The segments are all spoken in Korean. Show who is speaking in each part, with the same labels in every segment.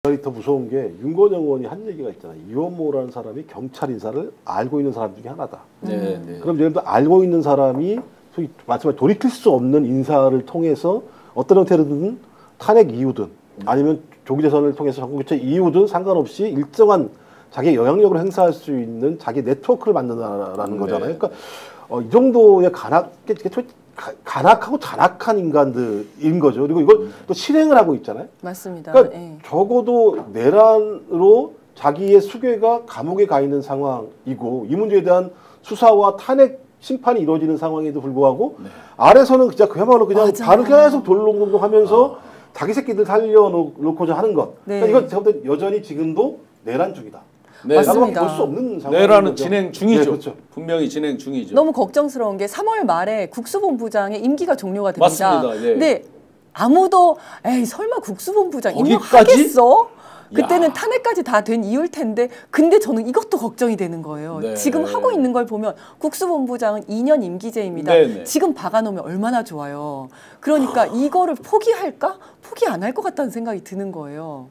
Speaker 1: 더 무서운 게 윤건영 의원이 한 얘기가 있잖아요. 이원모라는 사람이 경찰 인사를 알고 있는 사람 중에 하나다. 그럼 예를 들어 알고 있는 사람이 소위 말씀하신 돌이킬 수 없는 인사를 통해서 어떤 형태로든 탄핵 이유든 아니면 조기재선을 통해서 정권교체 이유든 상관없이 일정한 자기의 영향력을 행사할 수 있는 자기 네트워크를 만든다라는 거잖아요. 그러니까 이 정도의 간악하고 잔악한 인간들인 거죠. 그리고 이걸 또 실행을 하고 있잖아요.
Speaker 2: 맞습니다.
Speaker 1: 그러니까 적어도 내란으로 자기의 수괴가 감옥에 가 있는 상황이고 이 문제에 대한 수사와 탄핵 심판이 이루어지는 상황에도 불구하고 아래서는 진짜 그야말로 그냥 발을 계속 돌롱돌롱하면서 자기 새끼들 살려놓고자 하는 것. 그러니까 이건 제가 볼 때 여전히 지금도 내란 중이다.
Speaker 2: 맞습니다.
Speaker 1: 볼 수 없는 상황.
Speaker 3: 내란은 진행 중이죠.
Speaker 1: 네, 그렇죠.
Speaker 3: 분명히 진행 중이죠.
Speaker 2: 너무 걱정스러운 게 3월 말에 국수본부장의 임기가 종료가 됩니다.
Speaker 3: 맞습니다. 예.
Speaker 2: 근데 아무도 에이 설마 국수본부장
Speaker 3: 거기까지?
Speaker 2: 임명하겠어? 그때는 탄핵까지 다 된 이유일 텐데 근데 저는 이것도 걱정이 되는 거예요.
Speaker 3: 네.
Speaker 2: 지금 하고 있는 걸 보면 국수본부장은 2년 임기제입니다.
Speaker 3: 네네.
Speaker 2: 지금 박아놓으면 얼마나 좋아요. 그러니까 이거를 포기할까? 포기 안 할 것 같다는 생각이 드는 거예요.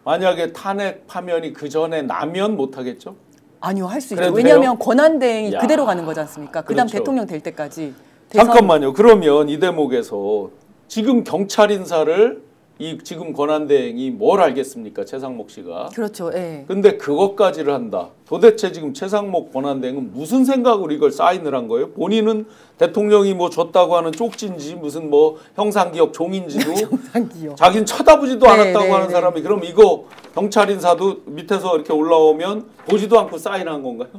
Speaker 3: 만약에 탄핵 파면이 그 전에 나면 못하겠죠?
Speaker 2: 아니요, 할 수 있죠. 왜냐하면
Speaker 3: 해요?
Speaker 2: 권한대행이
Speaker 3: 야.
Speaker 2: 그대로 가는 거지 않습니까? 그다음
Speaker 3: 그렇죠.
Speaker 2: 대통령 될 때까지.
Speaker 3: 잠깐만요. 그러면 이 대목에서 지금 경찰 인사를 이 지금 권한대행이 뭘 알겠습니까? 최상목 씨가.
Speaker 2: 그렇죠. 예.
Speaker 3: 근데 그것까지를 한다. 도대체 지금 최상목 권한대행은 무슨 생각으로 이걸 사인을 한 거예요? 본인은 대통령이 뭐 줬다고 하는 쪽지인지 무슨 뭐 형상기억 종인지도
Speaker 2: 형상기억.
Speaker 3: 자기는 쳐다보지도 않았다고 하는
Speaker 2: 네.
Speaker 3: 사람이 그럼 이거 경찰 인사도 밑에서 이렇게 올라오면 보지도 않고 사인한 건가요?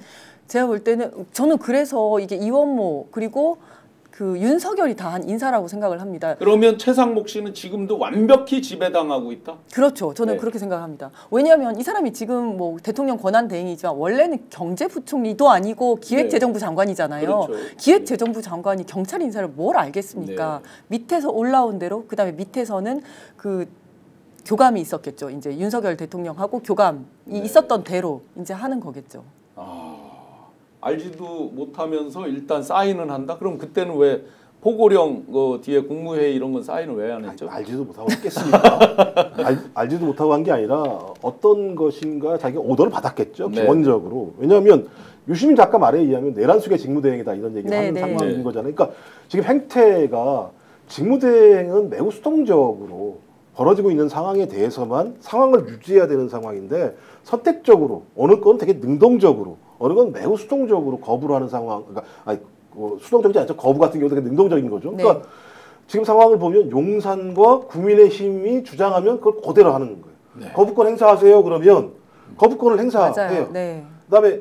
Speaker 2: 제가 볼 때는 저는 그래서 이게 이원모 그리고 그 윤석열이 다 한 인사라고 생각을 합니다.
Speaker 3: 그러면 최상목 씨는 지금도 완벽히 지배당하고 있다?
Speaker 2: 그렇죠. 저는
Speaker 3: 네.
Speaker 2: 그렇게 생각합니다. 왜냐하면 이 사람이 지금 뭐 대통령 권한대행이지만 원래는 경제부총리도 아니고 기획재정부 장관이잖아요.
Speaker 3: 그렇죠.
Speaker 2: 기획재정부 장관이 경찰 인사를 뭘 알겠습니까? 밑에서 올라온 대로 그다음에 밑에서는 그 교감이 있었겠죠. 이제 윤석열 대통령하고 교감이 있었던 대로 이제 하는 거겠죠.
Speaker 3: 알지도 못하면서 일단 사인은 한다? 그럼 그때는 왜 포고령 뒤에 국무회의 이런 건 사인을 왜 안 했죠?
Speaker 1: 알지도 못하고 했겠습니까? 알지도 못하고 한 게 아니라 어떤 것인가 자기가 오더를 받았겠죠. 기본적으로. 왜냐하면 유시민 작가 말에 의하면 내란 수괴 직무대행이다 이런 얘기를 하는 상황인 거잖아요. 그러니까 지금 행태가 직무대행은 매우 수동적으로 벌어지고 있는 상황에 대해서만 상황을 유지해야 되는 상황인데 선택적으로 어느 건 되게 능동적으로 어느 건 매우 수동적으로 거부를 하는 상황. 그러니까 수동적이지 않죠. 거부 같은 경우도 되게 능동적인 거죠. 그러니까 지금 상황을 보면 용산과 국민의힘이 주장하면 그걸 그대로 하는 거예요. 거부권 행사하세요. 그러면 거부권을 행사해요. 그다음에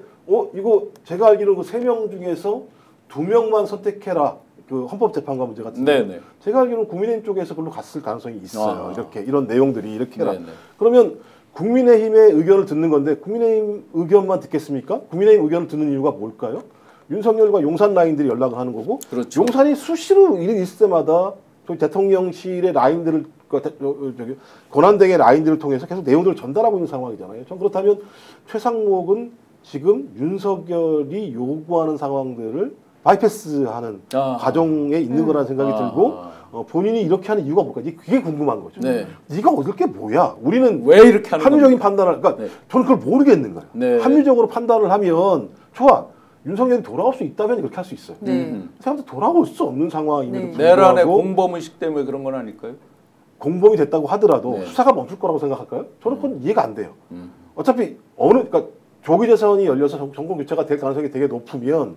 Speaker 1: 이거 제가 알기로는 그 3명 중에서 2명만 선택해라. 그 헌법재판관 문제 같은데 제가 알기로는 국민의힘 쪽에서 그걸로 갔을 가능성이 있어요. 이렇게 이런 내용들이 이렇게 해라. 그러면 국민의힘의 의견을 듣는 건데 국민의힘 의견만 듣겠습니까? 국민의힘 의견을 듣는 이유가 뭘까요? 윤석열과 용산 라인들이 연락을 하는 거고 용산이 수시로 일이 있을 때마다 저희 대통령실의 라인들을 권한대행의 라인들을 통해서 계속 내용들을 전달하고 있는 상황이잖아요. 전 그렇다면 최상목은 지금 윤석열이 요구하는 상황들을 바이패스하는 과정에 있는 거라는 생각이 들고 본인이 이렇게 하는 이유가 뭘까? 그게 궁금한 거죠. 네가 얻을 게 뭐야? 우리는
Speaker 3: 왜 이렇게 하는
Speaker 1: 합리적인 판단을 그러니까 저는 그걸 모르겠는 거예요. 합리적으로 판단을 하면 좋아. 윤석열이 돌아올 수 있다면 이렇게 할 수 있어요. 사람들 돌아올 수 없는 상황임에도 불구하고
Speaker 3: 내란의 공범의식 때문에 그런 건 아닐까요?
Speaker 1: 공범이 됐다고 하더라도 수사가 멈출 거라고 생각할까요? 저는 그건 이해가 안 돼요. 어차피 그러니까 조기재선이 열려서 정권 교체가 될 가능성이 되게 높으면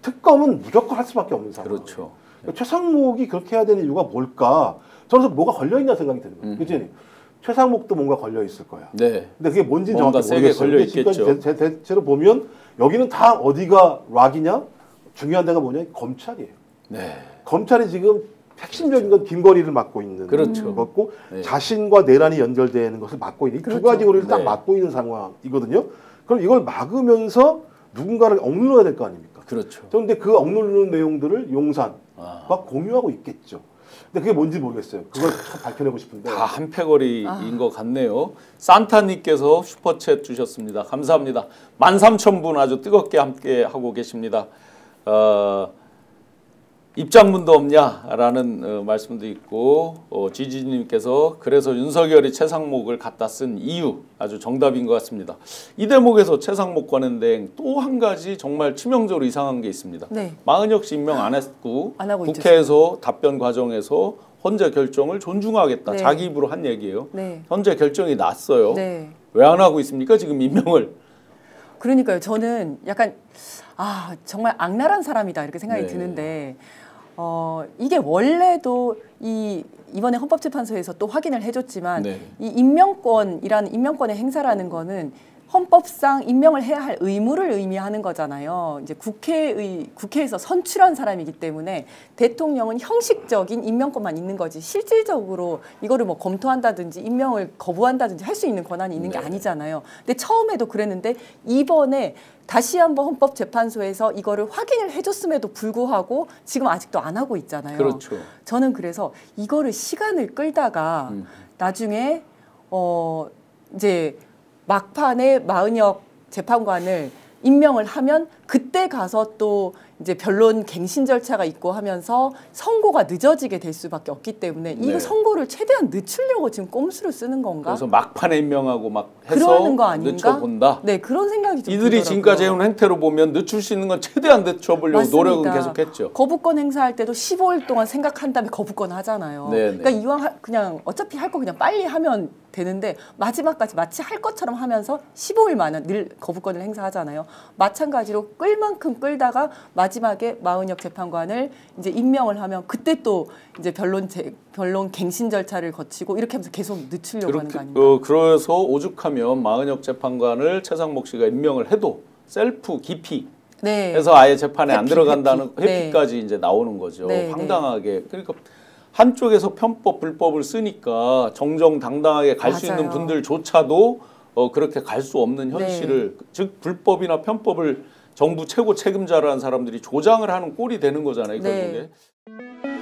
Speaker 1: 특검은 무조건 할 수밖에 없는 상황.
Speaker 3: 그렇죠.
Speaker 1: 그러니까 최상목이 그렇게 해야 되는 이유가 뭘까? 저는 뭐가 걸려있나 생각이 드는 거예요. 그치? 최상목도 뭔가 걸려있을 거야. 근데 그게 뭔지는 정확히 모르겠어요.
Speaker 3: 걸려 있겠죠.
Speaker 1: 대체로 보면 여기는 다 어디가 락이냐? 중요한 데가 뭐냐? 검찰이에요. 검찰이 지금 핵심적인 건 김건희를 맡고 있는 거고 자신과 내란이 연결되는 것을 맡고 있는 이 두 가지 고리를 딱 맡고 있는 상황이거든요. 그럼 이걸 막으면서 누군가를 억눌러야 될 거 아닙니까? 그런데 그 억누르는 내용들을 용산과 공유하고 있겠죠. 근데 그게 뭔지 모르겠어요. 그걸 참 밝혀내고 싶은데.
Speaker 3: 다 한패거리인 것 같네요. 산타님께서 슈퍼챗 주셨습니다. 감사합니다. 13,000분 아주 뜨겁게 함께 하고 계십니다. 입장문도 없냐라는 말씀도 있고 지지님께서 그래서 윤석열이 최상목을 갖다 쓴 이유 아주 정답인 것 같습니다. 이 대목에서 최상목 관련된 또 한 가지 정말 치명적으로 이상한 게 있습니다.
Speaker 2: 네.
Speaker 3: 마은혁 씨 임명 안 했고
Speaker 2: 안 하고
Speaker 3: 국회에서 있죠. 답변 과정에서 헌재 결정을 존중하겠다.
Speaker 2: 네.
Speaker 3: 자기 입으로 한 얘기예요.
Speaker 2: 네.
Speaker 3: 헌재 결정이 났어요.
Speaker 2: 네.
Speaker 3: 왜 안 하고 있습니까? 지금 임명을.
Speaker 2: 그러니까요. 저는 약간 정말 악랄한 사람이다 이렇게 생각이
Speaker 3: 네.
Speaker 2: 드는데 이게 원래도 이번에 헌법재판소에서 또 확인을 해줬지만
Speaker 3: 네.
Speaker 2: 이 임명권이라는 임명권의 행사라는 거는 헌법상 임명을 해야 할 의무를 의미하는 거잖아요. 이제 국회에서 선출한 사람이기 때문에 대통령은 형식적인 임명권만 있는 거지 실질적으로 이거를 뭐 검토한다든지 임명을 거부한다든지 할 수 있는 권한이 있는 게 아니잖아요. 근데 처음에도 그랬는데 이번에 다시 한번 헌법재판소에서 이거를 확인을 해줬음에도 불구하고 지금 아직도 안 하고 있잖아요.
Speaker 3: 그렇죠.
Speaker 2: 저는 그래서 이거를 시간을 끌다가 나중에 이제 막판에 마은혁 재판관을 임명을 하면 그때 가서 또 이제 변론 갱신 절차가 있고 하면서 선고가 늦어지게 될 수밖에 없기 때문에 이
Speaker 3: 네.
Speaker 2: 선고를 최대한 늦추려고 지금 꼼수를 쓰는 건가?
Speaker 3: 그래서 막판에 임명하고 막 해서
Speaker 2: 그러는 거 아닌가?
Speaker 3: 늦춰본다.
Speaker 2: 네, 그런 생각이 좀
Speaker 3: 이들이
Speaker 2: 들더라고요.
Speaker 3: 지금까지 해온 행태로 보면 늦출 수 있는 건 최대한 늦춰보려고
Speaker 2: 맞습니다.
Speaker 3: 노력은 계속했죠.
Speaker 2: 거부권 행사할 때도 15일 동안 생각한 다음에 거부권 하잖아요.
Speaker 3: 네네.
Speaker 2: 그러니까 이왕 그냥 어차피 할 거 그냥 빨리 하면 되는데 마지막까지 마치 할 것처럼 하면서 15일 만에 늘 거부권을 행사하잖아요. 마찬가지로 끌 만큼 끌다가 마지막에 마은혁 재판관을 이제 임명을 하면 그때 또 이제 변론 갱신 절차를 거치고 이렇게 하면서 계속 늦추려고 하는 거 아닌가?
Speaker 3: 그래서 오죽하면 마은혁 재판관을 최상목 씨가 임명을 해도 셀프 기피
Speaker 2: 네.
Speaker 3: 해서 아예 재판에 안
Speaker 2: 회피,
Speaker 3: 들어간다는
Speaker 2: 회피.
Speaker 3: 회피까지 이제 나오는 거죠.
Speaker 2: 네,
Speaker 3: 황당하게. 그러니까 한쪽에서 편법 불법을 쓰니까 정정당당하게 갈 수 있는
Speaker 2: 맞아요.
Speaker 3: 분들조차도 그렇게 갈 수 없는 현실을 즉 불법이나 편법을 정부 최고 책임자라는 사람들이 조장을 하는 꼴이 되는 거잖아요.
Speaker 2: 네.
Speaker 3: 결국에.